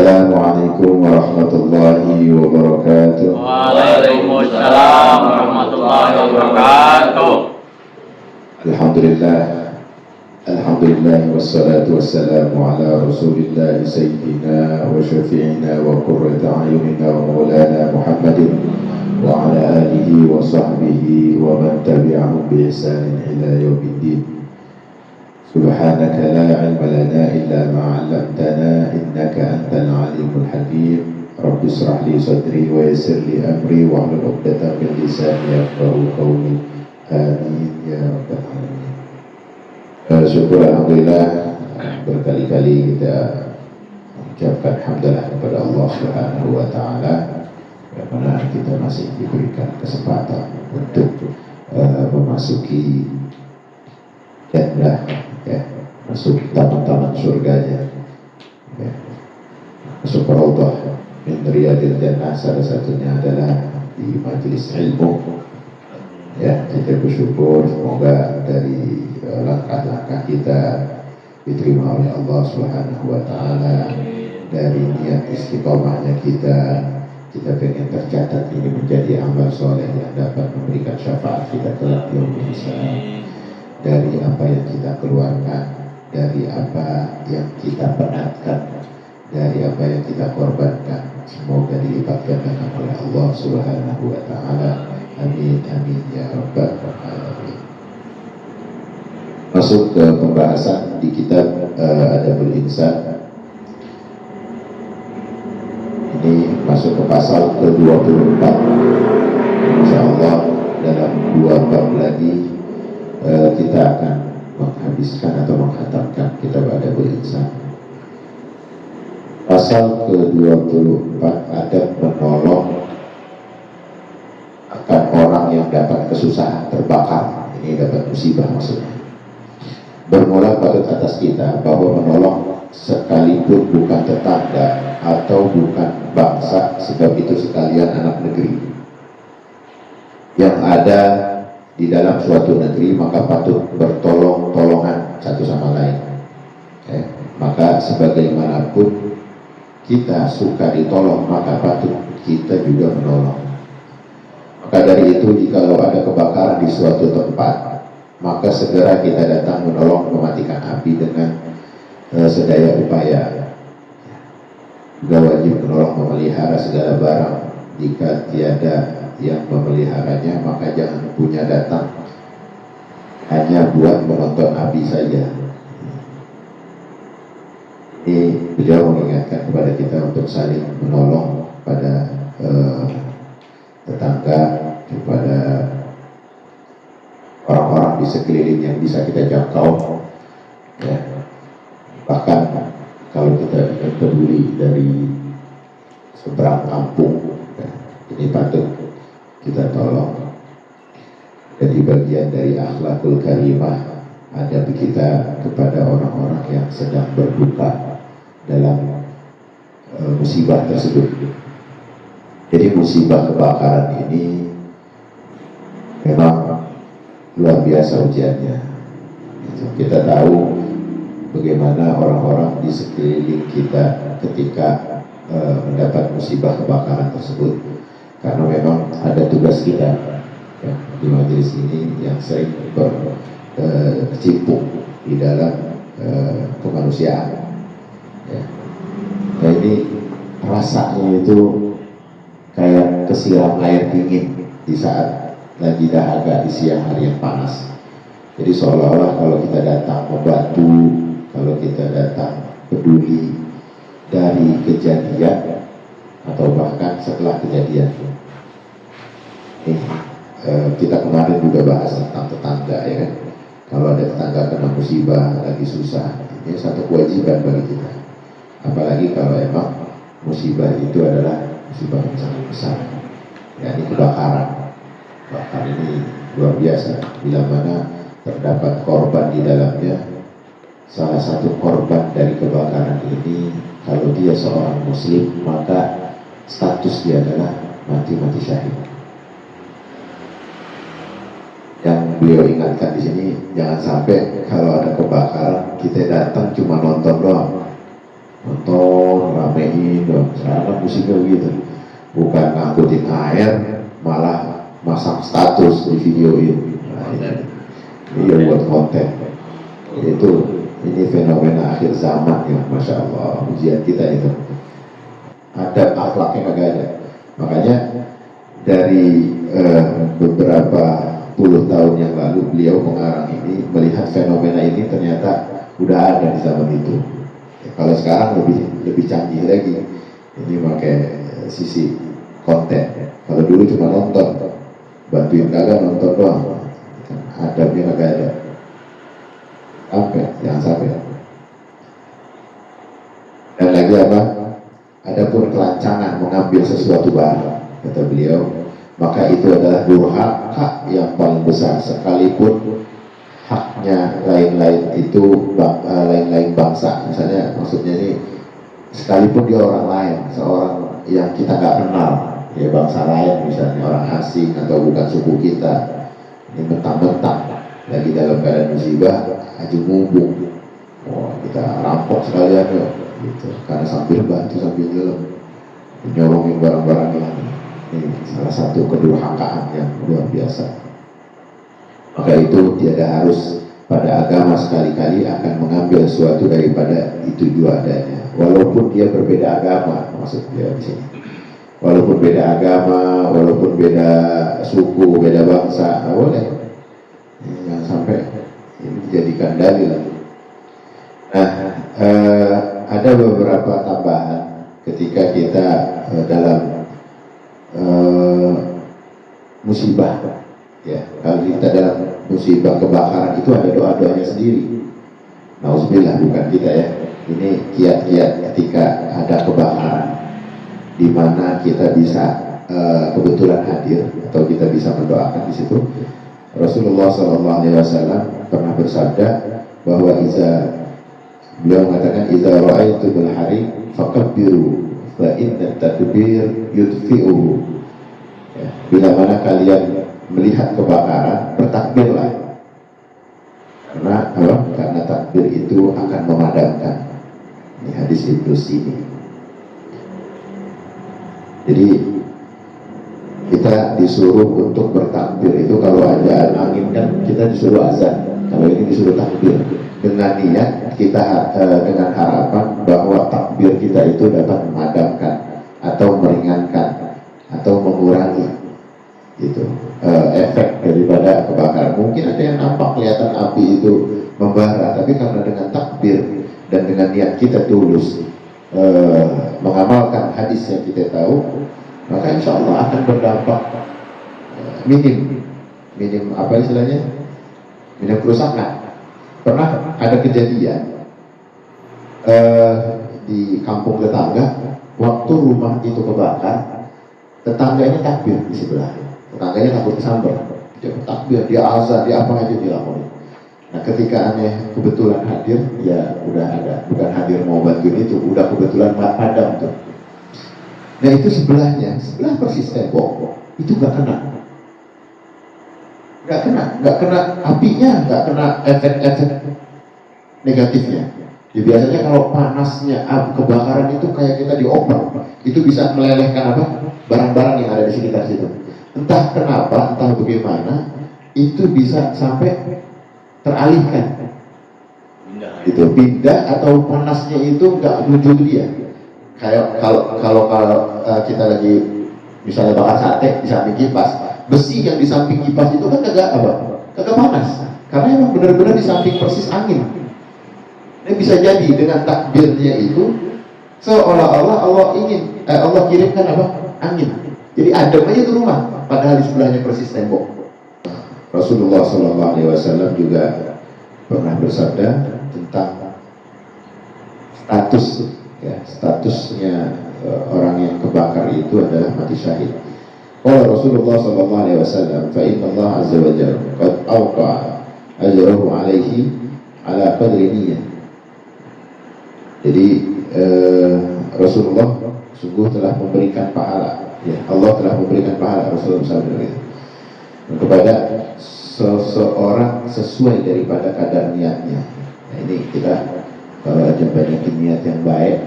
Assalamualaikum warahmatullahi wabarakatuh. Waalaikumsalam warahmatullahi wabarakatuh. Alhamdulillah wassalatu wassalamu ala Rasulillah sayyidina wa syafi'ina wa qurrati a'yunina wa maulana Muhammadin wa ala alihi wa sahbihi wa man tabi'ahum bi ihsanin ila yaumiddin. Subhanaka la ilma lana illa ma 'allamtana innaka antal alimul hakim. Rabbi israh li sadri wa yassir li amri wa hlul 'uqdatam min lisani yafqahu qawli. Amin ya rabbal alamin. Syukur alhamdulillah, berkali-kali kita mengucapkan hamdalah kepada Allah Subhanahu wa taala karena kita masih diberikan kesempatan untuk memasuki jannah, ya, masuk taman-taman surganya, ya, masuk raudhah min riyadil jannah. Salah satunya adalah di majelis ilmu. Ya, kita bersyukur semoga dari langkah-langkah kita diterima oleh Allah Subhanahu wa taala. Dari niat istiqomahnya kita pengen tercatat ini menjadi amal soleh yang dapat memberikan syafaat kita kelak di yaumul hisab. Dari apa yang kita keluarkan, dari apa yang kita penatkan, dari apa yang kita korbankan, semoga dilipat gandakan oleh Allah Subhanahu wa taala. Amin amin ya rabbal alamin. Masuk ke pembahasan di kitab Adabul Insan. Ini masuk ke pasal ke-24. Insyaallah dalam 2 bab lagi kita akan menghabiskan atau menghatamkan kitab Adabul Insan. Pasal ke-24, adab menolong akan orang yang dapat kesusahan, terbakar, ini dapat musibah maksudnya. Bermula patut atas kita bahwa menolong sekalipun bukan tetangga atau bukan bangsa, sebab itu sekalian anak negeri yang ada di dalam suatu negeri, maka patut bertolong-tolongan satu sama lain. Maka sebagaimanapun kita suka ditolong, maka patut kita juga menolong. Maka dari itu, jikalau ada kebakaran di suatu tempat, maka segera kita datang menolong mematikan api dengan sedaya upaya. Juga wajib menolong memelihara segala barang. Jika tiada yang memeliharanya, maka jangan punya datang hanya buat menonton api saja. Ini beliau mengingatkan kepada kita untuk saling menolong pada tetangga, kepada orang-orang di sekeliling yang bisa kita jangkau, ya. Bahkan kalau kita ingin peduli dari seberang kampung, ya, ini patut kita tolong. Jadi bagian dari akhlakul karimah adab kita kepada orang-orang yang sedang berduka dalam musibah tersebut. Jadi musibah kebakaran ini memang luar biasa ujiannya. Kita tahu bagaimana orang-orang di sekeliling kita ketika mendapat musibah kebakaran tersebut, karena memang ada tugas kita, ya, di majelis ini yang sering berkecimpung di dalam kemanusiaan. Ya. Nah, ini rasanya itu kayak kesiram air dingin di saat lagi dahaga di siang hari yang panas. Jadi seolah-olah kalau kita datang membantu, kalau kita datang peduli dari kejadian atau bahkan setelah kejadian. Kita kemarin juga bahas tentang tetangga, ya kan. Kalau ada tetangga kena musibah, lagi susah, ini satu kewajiban bagi kita. Apalagi kalau emang musibah itu adalah musibah yang sangat besar, ya, ini kebakaran. Kebakaran ini luar biasa, bila mana terdapat korban di dalamnya. Salah satu korban dari kebakaran ini, kalau dia seorang muslim, maka status dia adalah mati syahid. Yang beliau ingatkan di sini, jangan sampai kalau ada kebakaran kita datang cuma nonton doang, nonton, ramein dong. Sekarang kan musiknya begitu, bukan ngangkutin air, malah masang status di videoin. Nah, ini buat konten. Itu ini fenomena akhir zaman ya, masya Allah. Ujian kita itu ada akhlaknya kagak ada. Makanya dari beberapa puluh tahun yang lalu beliau mengarang ini, melihat fenomena ini ternyata udah ada di zaman itu. Ya, kalau sekarang lebih canggih lagi, ini pakai sisi konten. Kalau dulu cuma nonton, bantuin kagak nonton doang, adabnya kagak ada. Jangan sampai. Dan lagi apa? Adapun kelancangan mengambil sesuatu barang, kata beliau, maka itu adalah durhaka yang paling besar, sekalipun haknya lain-lain itu lain-lain bangsa. Misalnya, maksudnya ini sekalipun dia orang lain, seorang yang kita nggak kenal, ya bangsa lain, misalnya orang asing atau bukan suku kita, ini mentang-mentang lagi dalam keadaan musibah, aju mumpung, kita rampok sekalian ya, gitu. Karena sambil bantu sambil nyolongin barang-barang ini salah satu kedurhakaan yang luar biasa. Maka itu tiada harus pada agama sekali-kali akan mengambil sesuatu daripada itu juga adanya, walaupun dia berbeda agama, maksud dia di sini. Walaupun beda agama, walaupun beda suku, beda bangsa, nggak boleh. Jangan sampai ini dijadikan dalil. Nah, ada beberapa tambahan ketika kita dalam musibah, ya. Kalau kita dalam musibah kebakaran itu ada doa-doanya sendiri. Nauzubillah, bukan kita ya. Ini kiat-kiat ketika ada kebakaran, di mana kita bisa kebetulan hadir atau kita bisa mendoakan di situ. Rasulullah SAW pernah bersabda bahwa beliau mengatakan idza ra'aitumul harim fakabbiru fa inna takbir yudfi'uhu. Ya, bila mana kalian melihat kebakaran, bertakbirlah. Karena takbir itu akan memadamkan. Ini hadis Ibnu Sini. Jadi kita disuruh untuk bertakbir itu kalau ada angin kan kita disuruh azan, kalau ini disuruh takbir dengan niat kita dengan harapan bahwa takbir kita itu dapat memadamkan atau meringankan atau mengurangi itu efek daripada kebakaran. Mungkin ada yang nampak kelihatan api itu membara, tapi karena dengan takbir dan dengan niat kita tulus mengamalkan hadis yang kita tahu, maka insya Allah akan berdampak minim apa istilahnya, minim kerusakan. Pernah ada kejadian di kampung tetangga, waktu rumah itu kebakar, tetangganya takbir di sebelah, tetangganya takut kesambar, dia takbir, dia azan, dia apa aja dilakukan. Nah, ketika aneh kebetulan hadir, ya udah ada, bukan hadir mau bantuin itu, udah kebetulan padam tuh. Nah itu sebelah persis tembok, itu nggak kena apinya, nggak kena efek-efek negatifnya. Ya, biasanya kalau panasnya kebakaran itu kayak kita dioper, itu bisa melelehkan barang-barang yang ada di sekitar situ. Entah kenapa, entah bagaimana, itu bisa sampai teralihkan, gitu, pindah atau panasnya itu nggak menuju dia. Kayak kalau kita lagi misalnya bakar sate di samping kipas, besi yang di samping kipas itu kan kagak panas, karena emang benar-benar di samping persis angin. Ini bisa jadi dengan takbirnya itu seolah-olah Allah kirimkan angin, jadi adem aja tuh rumah, padahal di sebelahnya persis tembok. Rasulullah SAW juga pernah bersabda tentang statusnya orang yang kebakar itu adalah mati syahid. Qala Rasulullah SAW, fa inna Allah azza wa jalla qad awqa'a ajrahu alaihi ala qadri niyyah. Jadi Rasulullah sungguh telah memberikan pahala, ya, Allah telah memberikan pahala Rasulullah SAW kepada seseorang sesuai daripada kadar niatnya. Nah, ini kita kalau ada banyak niat yang baik,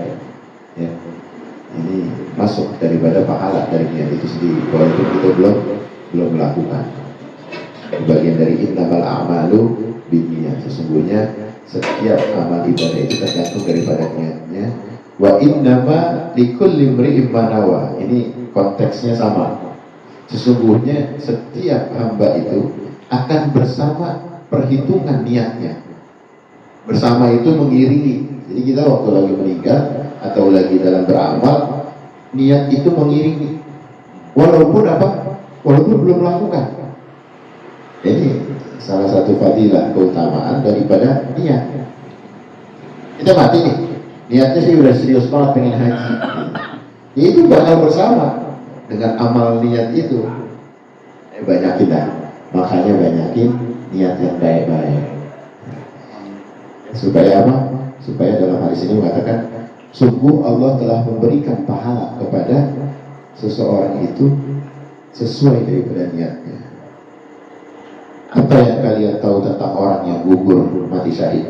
Ya, ini masuk daripada pahala dari niat itu sendiri, walaupun kita belum melakukan. Bagian dari innamal a'malu binniyat, sesungguhnya setiap amal ibadah itu tergantung daripada niatnya. Wa innama likulli imri'in ma nawa. Ini konteksnya sama. Sesungguhnya setiap hamba itu akan bersama perhitungan niatnya. Bersama itu mengiringi. Jadi kita waktu lagi meninggal atau lagi dalam beramal, niat itu mengiringi. Walaupun apa? Walaupun belum melakukan. Ini salah satu fadilah keutamaan daripada niat. Kita mati nih, niatnya sih udah serius banget pengen haji. Itu bakal bersama dengan amal niat itu. Banyakin dah, makanya banyakin niat yang baik-baik. Supaya apa? Supaya dalam hadis ini mengatakan, sungguh Allah telah memberikan pahala kepada seseorang itu sesuai daripada niatnya. Apa yang kalian tahu tentang orang yang gugur mati syahid?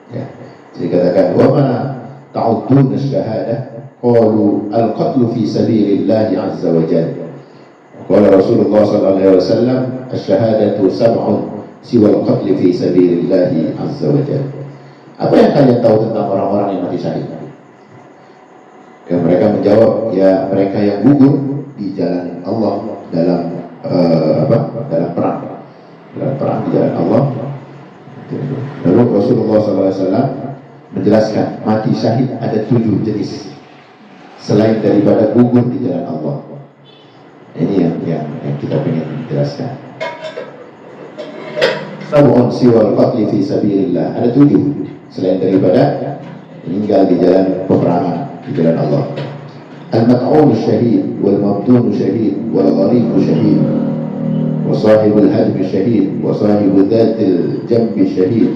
Ya. Jadi katakan, wa ma ta'udun syahadah qalu al-qatlu fi sabilillah azza wa jalla. Qala Rasulullah sallallahu alaihi wasallam, asy-syahadatu sab'un siwa al-qatl fi sabilillah azza wa jalla. Apa yang kalian tahu tentang orang-orang yang mati syahid? Ya, mereka menjawab, ya mereka yang gugur di jalan Allah dalam dalam perang di jalan Allah. Lalu Rasulullah SAW menjelaskan mati syahid ada 7 jenis selain daripada gugur di jalan Allah. Ini yang kita ingin jelaskan. Sab'un siwal qatli fi sabilillah, ada 7 selain daripada meninggal di jalan peperangan di jalan Allah. Al-mat'un syahid, wal mabtun syahid, wal gharib syahid, وصاحب الهدم شهيد وصاحب ذات الجنب شهيد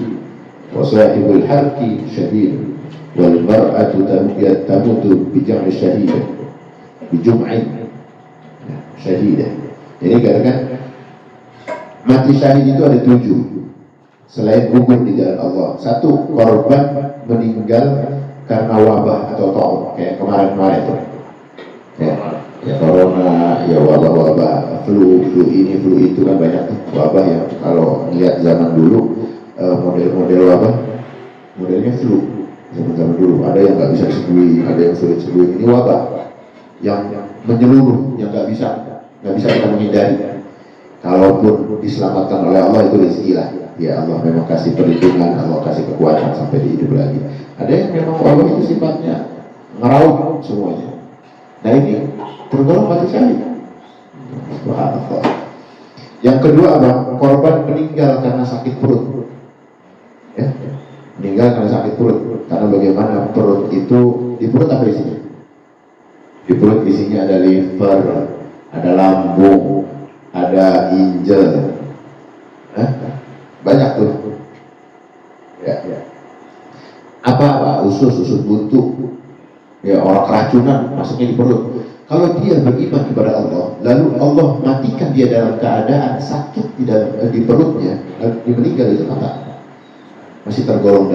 وصاحب الحرق شهيد والمرأة تموت بجمع شهيدة بجمع شهيدة. Jadi katakan mati syahid itu ada 7 selain gugur di jalan Allah. 1, korban meninggal karena wabah atau ta'un kayak kemarin-kemarin tuh. Ya corona, ya wabah-wabah, flu ini, flu itu kan banyak wabah yang kalau lihat zaman dulu model-model wabah, modelnya flu zaman dulu. Ada yang nggak bisa disembuhin, ada yang sulit sembuhin. Ini wabah yang menyeluruh, yang nggak bisa kita menghindari. Kalaupun diselamatkan oleh Allah itu rezeki lah. Ya Allah memang kasih perlindungan, Allah kasih kekuatan sampai hidup lagi. Ada yang memang wabah itu sifatnya ngeraup semuanya. Nah ini tergolong mati syahid. Subhanallah. Yang kedua apa? Korban meninggal karena sakit perut. Ya, meninggal karena sakit perut. Karena bagaimana perut itu, di perut apa isinya? Di perut isinya ada liver, ada lambung, ada ginjal, banyak tuh. Ya. Apa usus buntu. Ya, orang keracunan masuknya di perut. Kalau dia beriman kepada Allah, lalu Allah matikan dia dalam keadaan sakit di perutnya, lalu dia meninggal, itu maka masih tergolong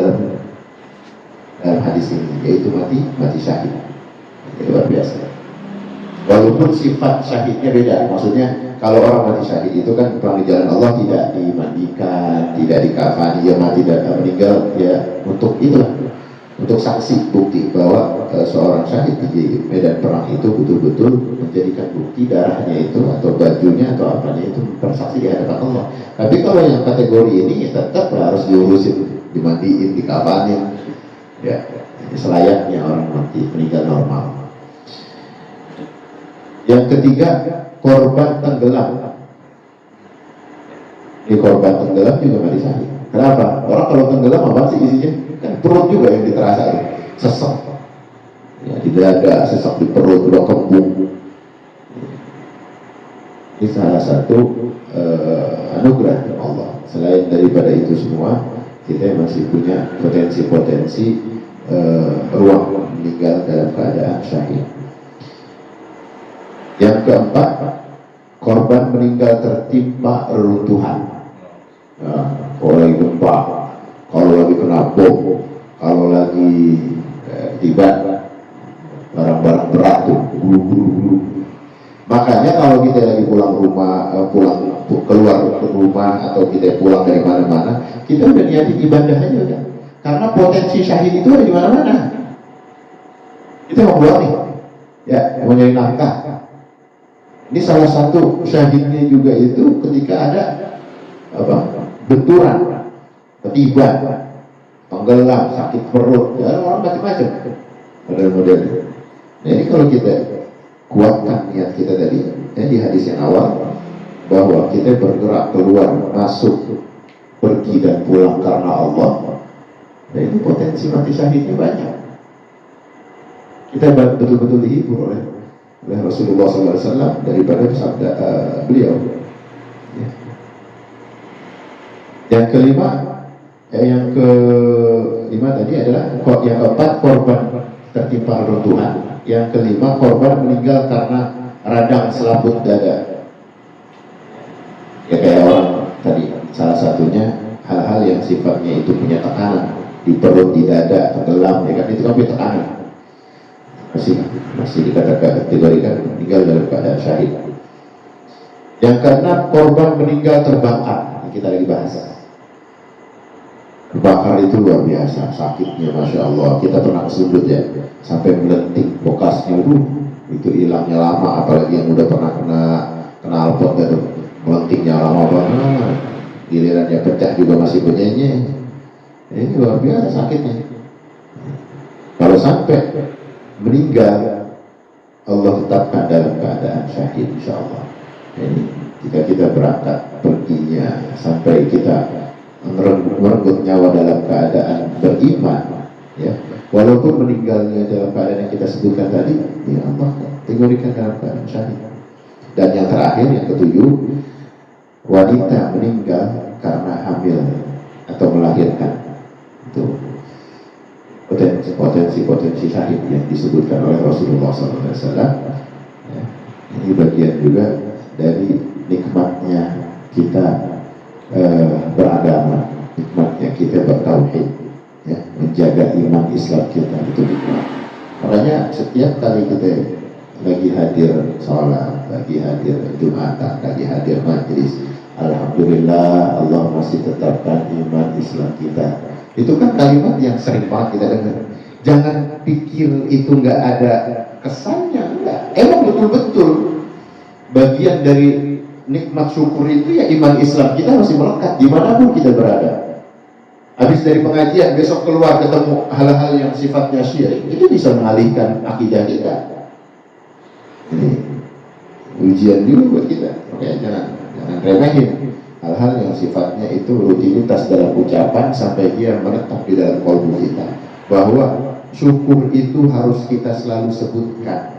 dalam hadis ini, yaitu mati syahid. Itu luar biasa. Walaupun sifat syahidnya beda, maksudnya kalau orang mati syahid itu kan perang di jalan Allah tidak dimandikan, tidak dikafani, dia mati dan meninggal ya untuk itulah. Untuk saksi bukti bahwa seorang syahid di medan perang itu betul-betul menjadikan bukti darahnya itu atau bajunya atau apanya itu bersaksi di hadapan Allah. Tapi kalau yang kategori ini ya tetap harus diurusin, dimandiin, dikafanin, ya selayaknya orang mati meninggal normal. Yang ketiga, korban tenggelam. Di korban tenggelam juga mati syahid. Kenapa? Orang kalau tenggelam apa sih isinya? Kan perut juga yang diterasa, sesak ya, di dada, sesak di perut, udah kembung. Ini salah satu anugerah Allah. Selain daripada itu semua, kita masih punya potensi-potensi ruang meninggal dalam keadaan syahid. Yang keempat, korban meninggal tertimpa reruntuhan. Kalau lagi gempa, kalau lagi kena bom, kalau lagi tiba barang-barang berat tuh, guru-guru. Makanya kalau kita lagi pulang rumah, keluar ke rumah atau kita pulang dari mana-mana, kita udah niatin ibadah aja udah. Karena potensi syahid itu ada di mana-mana. Kita mau pulang nih, ya mau nyari nafkah. Ini salah satu syahidnya juga itu ketika ada benturan, ketiban, tenggelam, sakit perut, ya orang macam-macam model-model. Nah ini kalau kita kuatkan niat kita tadi, di hadis yang awal bahwa kita bergerak keluar, masuk, pergi dan pulang karena Allah, nah itu potensi mati syahidnya banyak. Kita betul-betul dihibur oleh Rasulullah SAW daripada sabda beliau. Ya. Yang kelima tadi adalah yang keempat korban tertimpa reruntuhan. Yang kelima korban meninggal karena radang selaput dada. Ya kayak orang tadi, salah satunya hal-hal yang sifatnya itu punya tekanan di perut, di dada, tenggelam, ya kan, itu kan punya tekanan. Masih dikategorikan meninggal dalam keadaan syahid. Yang keenam korban meninggal terbakar. Kita lagi bahas. Terbakar itu luar biasa sakitnya, masya Allah. Kita pernah kesundut ya, sampai melenting bekasnya itu hilangnya lama. Apalagi yang udah pernah kena alpot itu melentingnya lama banget. Gilirannya pecah juga masih bunyinya. Ini luar biasa sakitnya. Kalau sampai meninggal, Allah tetapkan dalam keadaan syahid insyaallah. Ini jika kita berangkat perginya sampai kita merenggut nyawa dalam keadaan beriman, ya, walaupun meninggalnya dalam keadaan yang kita sebutkan tadi, ya Allah kategorikan dalam keadaan syahid. Dan yang terakhir, yang ketujuh, wanita meninggal karena hamil atau melahirkan. Itu potensi syahid yang disebutkan oleh Rasulullah SAW. Ya, ini bagian juga dari nikmatnya kita beragama, nikmatnya kita bertauhid, ya, menjaga iman Islam kita, itu nikmat. Makanya setiap kali kita lagi hadir sholat, lagi hadir Jumatan, lagi hadir majlis, alhamdulillah Allah masih tetapkan iman Islam kita. Itu kan kalimat yang sering banget kita dengar. Jangan pikir itu nggak ada kesannya, enggak. Emang betul-betul bagian dari nikmat syukur itu ya iman Islam kita masih melekat dimanapun kita berada. Habis dari pengajian besok keluar ketemu hal-hal yang sifatnya syirik, itu bisa mengalihkan akidah kita. Ini ujian dulu buat kita. Oke, jangan remehin hal-hal yang sifatnya itu rutinitas dalam ucapan sampai dia menetap di dalam kalbu kita. Bahwa syukur itu harus kita selalu sebutkan,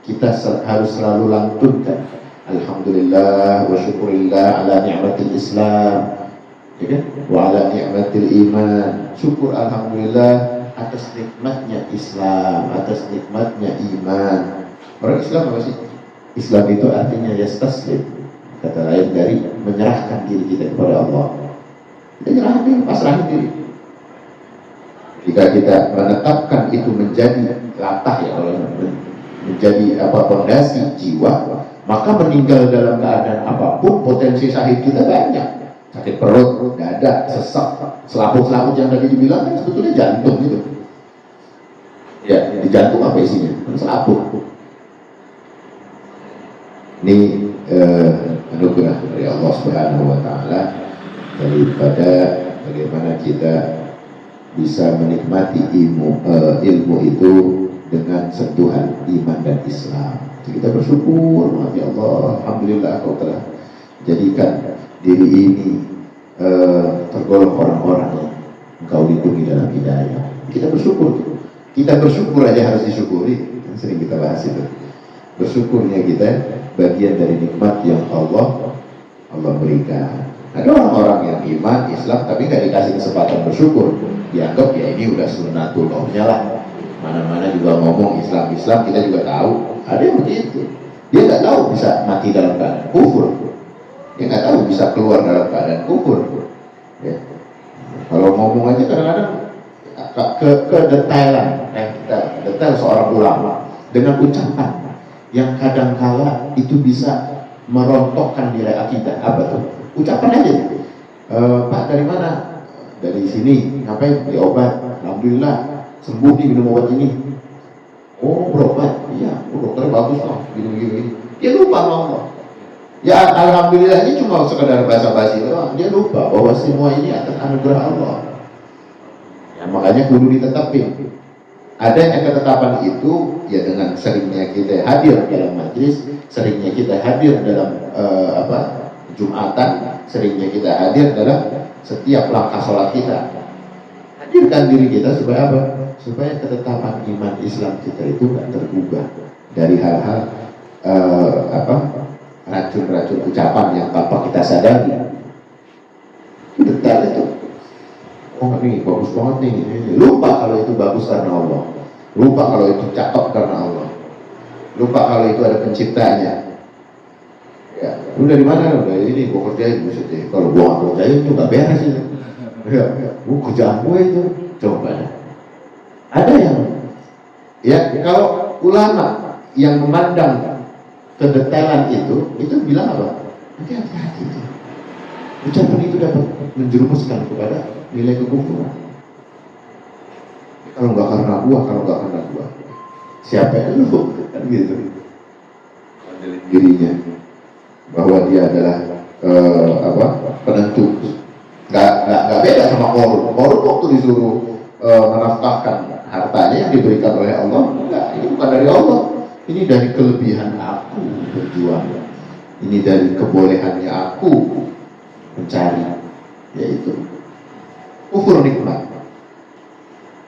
kita harus selalu lantunkan. Alhamdulillah wa syukurillah ala ni'matil Islam, ya kan? Wa ala ni'matil iman. Syukur alhamdulillah atas nikmatnya Islam, atas nikmatnya iman. Orang Islam apa sih? Islam itu artinya yastaslim, kata lain dari menyerahkan diri kita kepada Allah. Kita menyerahkan diri, pasrahkan diri. Jika kita menetapkan itu menjadi latah, ya, kalau menjadi pondasi jiwa, maka meninggal dalam keadaan apapun potensi syahid kita banyak. Sakit perut, dada, sesak, selaput-selaput yang tadi dibilang kan sebetulnya jantung gitu. Ya, di jantung apa isinya? Selaput. Ini anugerah dari Allah Subhanahu wa Ta'ala daripada bagaimana kita bisa menikmati ilmu itu dengan sentuhan iman dan Islam. Jadi kita bersyukur, ya Allah, alhamdulillah Kau telah jadikan diri ini tergolong orang-orang yang Engkau lindungi dalam hidayah. Kita bersyukur. Kita bersyukur aja harus disyukuri. Sering kita bahas itu. Bersyukurnya kita bagian dari nikmat yang Allah berikan. Ada orang-orang yang iman Islam tapi nggak dikasih kesempatan bersyukur, dianggap ya ini udah sunnatullahnya lah. Mana-mana juga ngomong Islam, kita juga tahu. Ada yang begitu. Dia nggak tahu bisa mati dalam keadaan kufur. Dia nggak tahu bisa keluar dalam keadaan kufur. Ya. Kalau ngomong aja kadang-kadang ke detailan, detail seorang ulama. dengan ucapan yang kadangkala itu bisa merontokkan nilai akidah. Apa tuh? Ucapan aja. Pak dari mana? Dari sini. Ngapain? Beli obat. Alhamdulillah sembuh nih minum obat ini. Oh berobat? Iya. Oh, dokter bagus loh. Gini. Dia lupa sama Allah. Ya alhamdulillah ini cuma sekedar basa-basi doang. Dia lupa bahwa semua ini atas anugerah Allah. Ya, makanya kudu ditetapin. Adanya ketetapan itu ya dengan seringnya kita hadir dalam majlis, seringnya kita hadir dalam Jumatan, seringnya kita hadir dalam setiap langkah sholat kita. Hadirkan diri kita supaya apa? Supaya ketetapan iman Islam kita itu tidak tergugah dari hal-hal racun-racun ucapan yang tanpa kita sadari. Itu detail itu. Oh ini bagus banget nih. Lupa kalau itu bagus karena Allah. Lupa kalau itu cakep karena Allah. Lupa kalau itu ada penciptanya. Ya, lu dari mana? Lu dari ini, gua kerjain maksudnya. Kalau gua nggak kerjain itu nggak beres itu. Ya, gua kerjaan gue itu. Coba. Ada yang, ya kalau ulama yang memandang kedetailan itu bilang apa? Hati-hati itu. Ucapan itu dapat menjerumuskan kepada nilai kekufuran. Kalau nggak karena gua, siapa yang lu? Kan gitu. Dirinya bahwa dia adalah penentu. Nggak beda sama korun. Korun waktu disuruh menafkahkan hartanya yang diberikan oleh Allah, enggak, ini bukan dari Allah. Ini dari kelebihan aku berjuang. Ini dari kebolehannya aku mencari, yaitu kufur nikmat,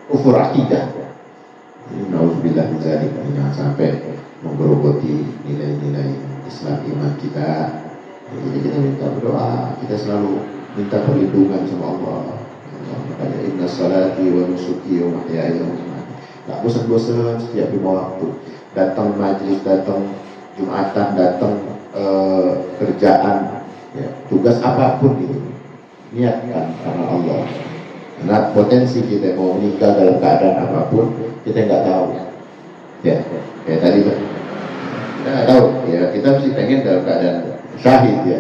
kufur akidah. Nauzubillah min dzalik. Jangan sampai menggerogoti nilai-nilai Islam iman kita. Jadi kita minta berdoa, kita selalu minta perlindungan sama Allah. Makanya inna salati wa nusuki wa mahyaya wa mamati. Gak bosan-bosan setiap 5 waktu. Datang majlis, datang Jumatan, datang kerjaan, ya, tugas apapun itu niatkan karena Allah. Karena potensi kita mau meninggal dalam keadaan apapun kita nggak tahu. Ya, kayak tadi kan kita nggak tahu. Ya kita mesti pengen dalam keadaan syahid ya.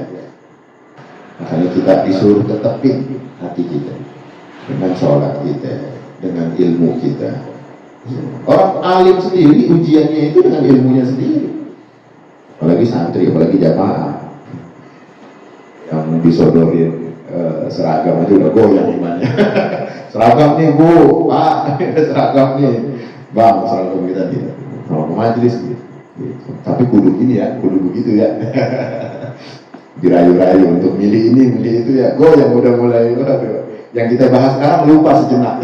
Makanya kita disuruh tetapin hati kita dengan sholat kita, dengan ilmu kita. Orang alim sendiri ujiannya itu dengan ilmunya sendiri. Apalagi santri, apalagi jamaah yang disodorin seragam aja udah goyang imannya. Seragam nih bu, pak, seragam nih bang, seragam kita nih kalau ke majelis gitu. Tapi kudu gini ya, kudu begitu ya. Dirayu-rayu untuk milih ini, milih itu ya. Goyang udah mulai. Yang kita bahas sekarang lupa sejenak.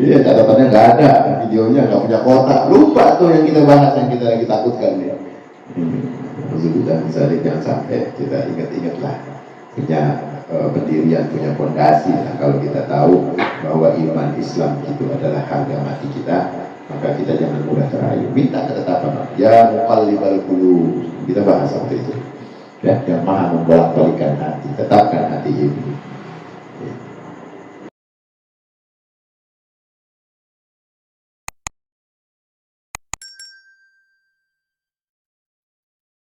Iya, catatannya nggak ada, videonya nggak punya kuota, lupa tuh yang kita bahas, yang kita lagi takutkan ya. Sudah misalnya jangan sampai kita ingat-ingatlah punya pendirian, punya fondasi. Nah, kalau kita tahu bahwa iman Islam itu adalah harga mati kita, maka kita jangan mudah terayu. Minta ketetapan, ya muqallibal qulub. Kita bahas waktu itu. Ya, yang maha membolak-balikan hati, tetapkan hati ini.